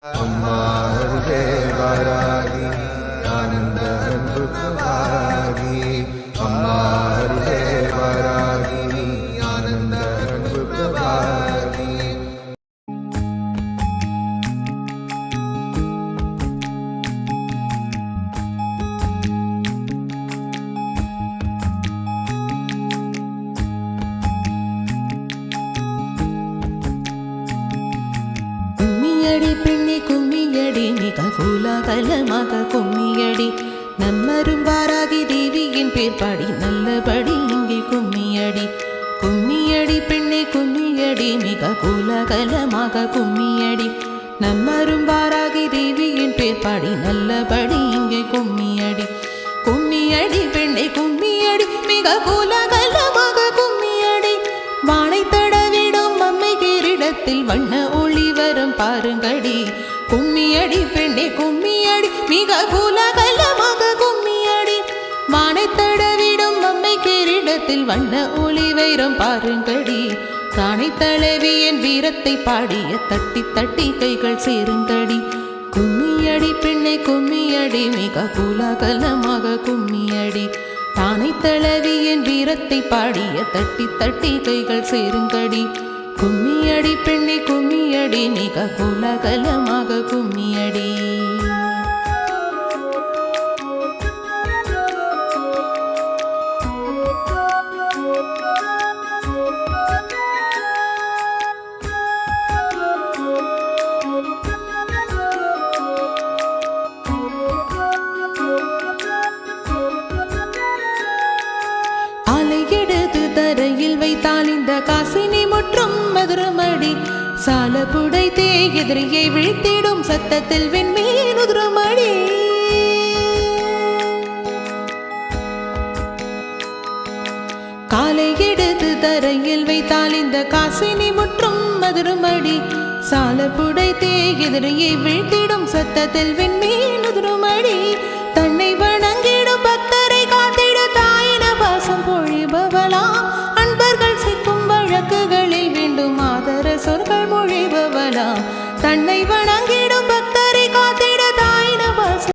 अम्मा हृदय वारागी आनंद अன்பு प्रभागी अम्मा हृदय वारागी आनंद अன்பு प्रभागी கோலாகலமாக கும்மியடி நம்மரும் வாராகி தேவியின் பேர் பாடி நல்லபடி இங்கே கும்மியடி கும்மியடி பெண்ணே கும்மியடி மிக கோலாகலமாக கும்மியடி நம்மரும் வாராகி தேவியின் பேர் பாடி நல்லபடி இங்கே கும்மியடி கும்மியடி பெண்ணே கும்மியடி மிக கோலாகலமாக கும்மியடி வானை தடவிடும் அம்மை கிரீடத்தில் வண்ண ஒளி வரும் பாருங்கடி கும்மியடி பெண்ணே கும்மியடி மிக கோலாகலமாக கும்மியடி வானை தடவிடும் அம்மை கிரீடத்தில் வண்ண ஒளி வைரம் பாருங்கடி தானை தலைவியின் வீரத்தை பாடிய தட்டி தட்டி கைகள் சேருங்கடி கும்மியடி பெண்ணே கும்மியடி மிக கோலாகலமாக கும்மியடி தானை தலைவியின் வீரத்தை பாடிய தட்டி தட்டி கைகள் சேருங்கடி கும்மியடி பெண்ணே கும்மியடி மிக கோலாகலமாக கும்மியடி அலையெடுத்து தரையில் வைத்தால் இந்த காசினி முற்றும் மதுரமடி சால புடைத்தே எதிரியை வீழ்த்திடும் சத்தத்தில் வெண்மீன் உதிரமடி காலை எடுத்து தரையில் வைத்தால் இந்த காசினி முற்றும் மதுரமடி சால புடைத்தே எதிரியை வீழ்த்திடும் சத்தத்தில் வெண்மீன் உதிரமடி தன்னை வணங்கிடும் பக்தரை காத்திட தாயின பாசம் பொழிபவளாம் அன்பர்கள் சிக்கும் வழக்குகளில் வேண்டும் ஆதர சொற்கள் மொழிபவளாம் தன்னை